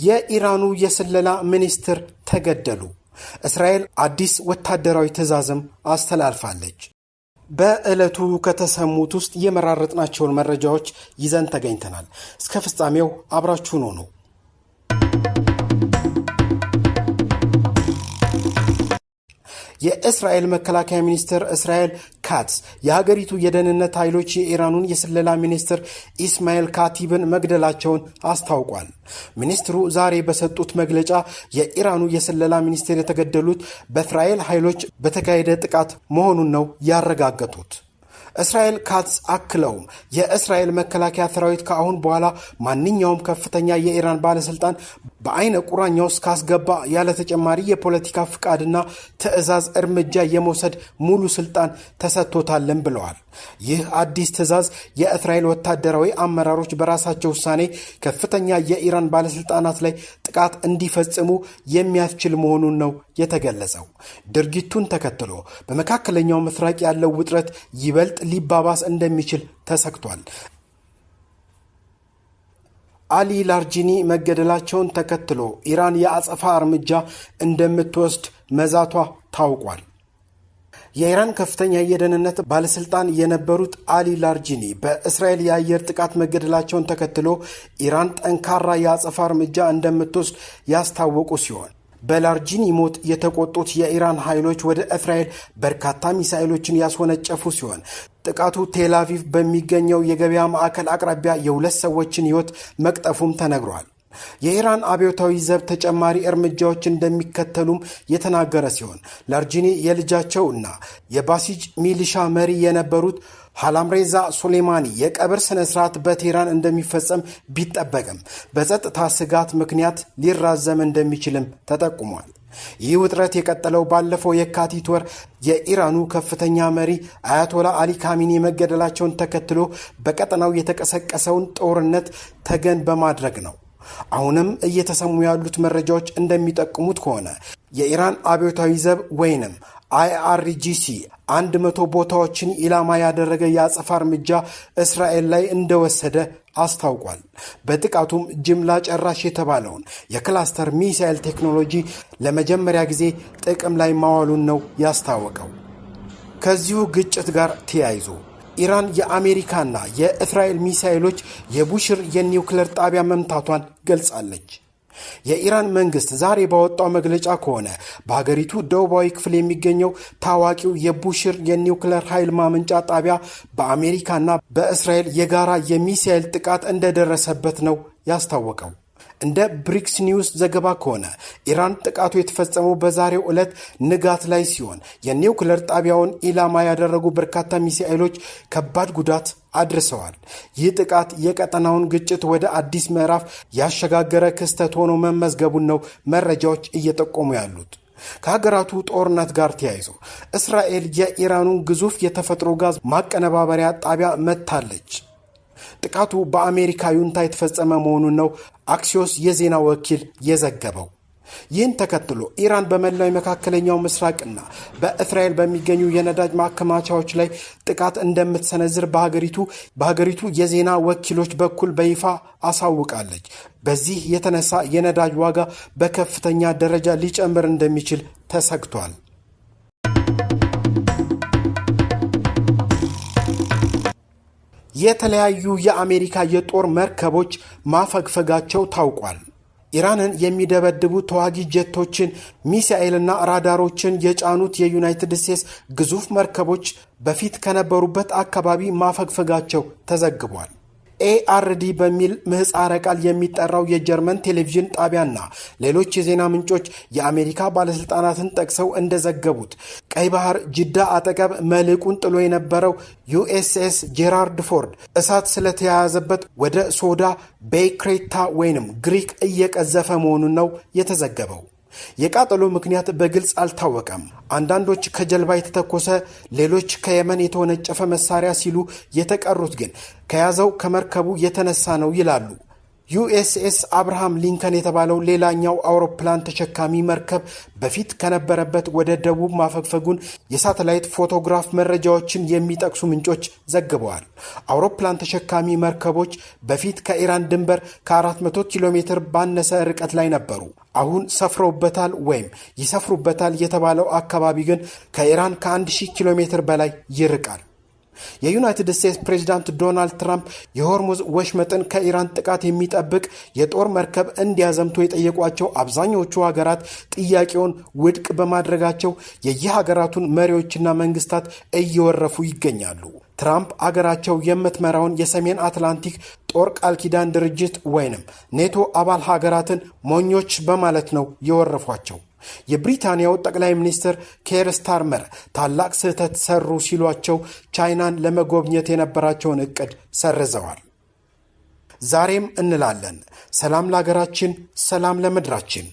የኢራኑ የስለላ ሚኒስትር ተገደሉ። እስራኤል አዲስ ወታደራዊ ትዕዛዝም አስተላልፋለች። በዕለቱ ከተሰሙት ውስጥ የመራረጥናቸውን መረጃዎች ይዘን ተገኝተናል። እስከ ፍጻሜው አብራችሁን ሆኑ። የእስራኤል መከላከያ ሚኒስትር እስራኤል ካትዝ የሀገሪቱ የደህንነት ኃይሎች የኢራኑን የስለላ ሚኒስትር ኢስማኤል ካቲብን መግደላቸውን አስታውቋል። ሚኒስትሩ ዛሬ በሰጡት መግለጫ የኢራኑ የስለላ ሚኒስትር የተገደሉት በእስራኤል ኃይሎች በተካሄደ ጥቃት መሆኑን ነው ያረጋገጡት። እስራኤል ካትዝ አክለውም የእስራኤል መከላከያ ሰራዊት ከአሁን በኋላ ማንኛውም ከፍተኛ የኢራን ባለስልጣን በአይነ ቁራኛው እስካስገባ ያለ ተጨማሪ የፖለቲካ ፍቃድና ትዕዛዝ እርምጃ የመውሰድ ሙሉ ስልጣን ተሰጥቶታልን ብለዋል። ይህ አዲስ ትዕዛዝ የእስራኤል ወታደራዊ አመራሮች በራሳቸው ውሳኔ ከፍተኛ የኢራን ባለስልጣናት ላይ ጥቃት እንዲፈጽሙ የሚያስችል መሆኑን ነው የተገለጸው። ድርጊቱን ተከትሎ በመካከለኛው ምስራቅ ያለው ውጥረት ይበልጥ ሊባባስ እንደሚችል ተሰግቷል። አሊ ላርጂኒ መገደላቸውን ተከትሎ ኢራን የአጸፋ እርምጃ እንደምትወስድ መዛቷ ታውቋል። የኢራን ከፍተኛ የደህንነት ባለስልጣን የነበሩት አሊ ላርጂኒ በእስራኤል የአየር ጥቃት መገደላቸውን ተከትሎ ኢራን ጠንካራ የአጸፋ እርምጃ እንደምትወስድ ያስታወቁ ሲሆን በላርጂኒ ሞት የተቆጡት የኢራን ኃይሎች ወደ እስራኤል በርካታ ሚሳኤሎችን ያስወነጨፉ ሲሆን ጥቃቱ ቴል አቪቭ በሚገኘው የገበያ ማዕከል አቅራቢያ የሁለት ሰዎችን ሕይወት መቅጠፉም ተነግሯል። የኢራን አብዮታዊ ዘብ ተጨማሪ እርምጃዎች እንደሚከተሉም የተናገረ ሲሆን ላርጂኒ የልጃቸው እና የባሲጅ ሚሊሻ መሪ የነበሩት ሃላምሬዛ ሱሌማኒ የቀብር ስነ ስርዓት በቴህራን እንደሚፈጸም ቢጠበቅም በጸጥታ ስጋት ምክንያት ሊራዘም እንደሚችልም ተጠቁሟል። ይህ ውጥረት የቀጠለው ባለፈው የካቲት ወር የኢራኑ ከፍተኛ መሪ አያቶላ አሊ ካሚኒ መገደላቸውን ተከትሎ በቀጠናው የተቀሰቀሰውን ጦርነት ተገን በማድረግ ነው። አሁንም እየተሰሙ ያሉት መረጃዎች እንደሚጠቁሙት ከሆነ የኢራን አብዮታዊ ዘብ ወይንም IRGC 100 ቦታዎችን ኢላማ ያደረገ የአጸፋ እርምጃ እስራኤል ላይ እንደወሰደ አስታውቋል። በጥቃቱም ጅምላ ጨራሽ የተባለውን የክላስተር ሚሳኤል ቴክኖሎጂ ለመጀመሪያ ጊዜ ጥቅም ላይ ማዋሉን ነው ያስታወቀው። ከዚሁ ግጭት ጋር ተያይዞ ኢራን የአሜሪካና የእስራኤል ሚሳኤሎች የቡሽር የኒውክሌር ጣቢያ መምታቷን ገልጻለች። የኢራን መንግስት ዛሬ ባወጣው መግለጫ ከሆነ በሀገሪቱ ደቡባዊ ክፍል የሚገኘው ታዋቂው የቡሽር የኒውክሌር ኃይል ማመንጫ ጣቢያ በአሜሪካና በእስራኤል የጋራ የሚሳኤል ጥቃት እንደደረሰበት ነው ያስታወቀው። እንደ ብሪክስ ኒውስ ዘገባ ከሆነ ኢራን ጥቃቱ የተፈጸመው በዛሬው ዕለት ንጋት ላይ ሲሆን የኒውክሌር ጣቢያውን ኢላማ ያደረጉ በርካታ ሚሳኤሎች ከባድ ጉዳት አድርሰዋል። ይህ ጥቃት የቀጠናውን ግጭት ወደ አዲስ ምዕራፍ ያሸጋገረ ክስተት ሆኖ መመዝገቡን ነው መረጃዎች እየጠቆሙ ያሉት። ከሀገራቱ ጦርነት ጋር ተያይዞ እስራኤል የኢራኑን ግዙፍ የተፈጥሮ ጋዝ ማቀነባበሪያ ጣቢያ መታለች። ጥቃቱ በአሜሪካ ዩንታ የተፈጸመ መሆኑን ነው አክሲዮስ የዜና ወኪል የዘገበው። ይህን ተከትሎ ኢራን በመላው የመካከለኛው ምስራቅና በእስራኤል በሚገኙ የነዳጅ ማከማቻዎች ላይ ጥቃት እንደምትሰነዝር በሀገሪቱ የዜና ወኪሎች በኩል በይፋ አሳውቃለች። በዚህ የተነሳ የነዳጅ ዋጋ በከፍተኛ ደረጃ ሊጨምር እንደሚችል ተሰግቷል። የተለያዩ የአሜሪካ የጦር መርከቦች ማፈግፈጋቸው ታውቋል። ኢራንን የሚደበድቡ ተዋጊ ጀቶችን፣ ሚሳኤልና ራዳሮችን የጫኑት የዩናይትድ ስቴትስ ግዙፍ መርከቦች በፊት ከነበሩበት አካባቢ ማፈግፈጋቸው ተዘግቧል። ARD በሚል ምህጻረ ቃል የሚጠራው የጀርመን ቴሌቪዥን ጣቢያና ሌሎች የዜና ምንጮች የአሜሪካ ባለስልጣናትን ጠቅሰው እንደዘገቡት ቀይ ባህር ጅዳ አጠገብ መልሕቁን ጥሎ የነበረው USS ጄራርድ ፎርድ እሳት ስለተያያዘበት ወደ ሶዳ ቤይ ክሬታ ወይንም ግሪክ እየቀዘፈ መሆኑን ነው የተዘገበው። የቃጠሎ ምክንያት በግልጽ አልታወቀም። አንዳንዶች ከጀልባ የተተኮሰ፣ ሌሎች ከየመን የተወነጨፈ መሳሪያ ሲሉ፣ የተቀሩት ግን ከያዘው ከመርከቡ የተነሳ ነው ይላሉ። ዩኤስኤስ አብርሃም ሊንከን የተባለው ሌላኛው አውሮፕላን ተሸካሚ መርከብ በፊት ከነበረበት ወደ ደቡብ ማፈግፈጉን የሳተላይት ፎቶግራፍ መረጃዎችን የሚጠቅሱ ምንጮች ዘግበዋል። አውሮፕላን ተሸካሚ መርከቦች በፊት ከኢራን ድንበር ከ400 ኪሎ ሜትር ባነሰ ርቀት ላይ ነበሩ። አሁን ሰፍረውበታል ወይም ይሰፍሩበታል የተባለው አካባቢ ግን ከኢራን ከ1000 ኪሎ ሜትር በላይ ይርቃል። የዩናይትድ ስቴትስ ፕሬዝዳንት ዶናልድ ትራምፕ የሆርሙዝ ወሽመጥን ከኢራን ጥቃት የሚጠብቅ የጦር መርከብ እንዲያዘምቱ የጠየቋቸው አብዛኞቹ ሀገራት ጥያቄውን ውድቅ በማድረጋቸው የየሀገራቱን መሪዎችና መንግስታት እየወረፉ ይገኛሉ። ትራምፕ አገራቸው የምትመራውን የሰሜን አትላንቲክ ጦር ቃል ኪዳን ድርጅት ወይንም ኔቶ አባል ሀገራትን ሞኞች በማለት ነው የወረፏቸው። የብሪታንያው ጠቅላይ ሚኒስትር ኬር ስታርመር ታላቅ ስህተት ሰሩ ሲሏቸው ቻይናን ለመጎብኘት የነበራቸውን እቅድ ሰርዘዋል። ዛሬም እንላለን፣ ሰላም ለሀገራችን፣ ሰላም ለምድራችን።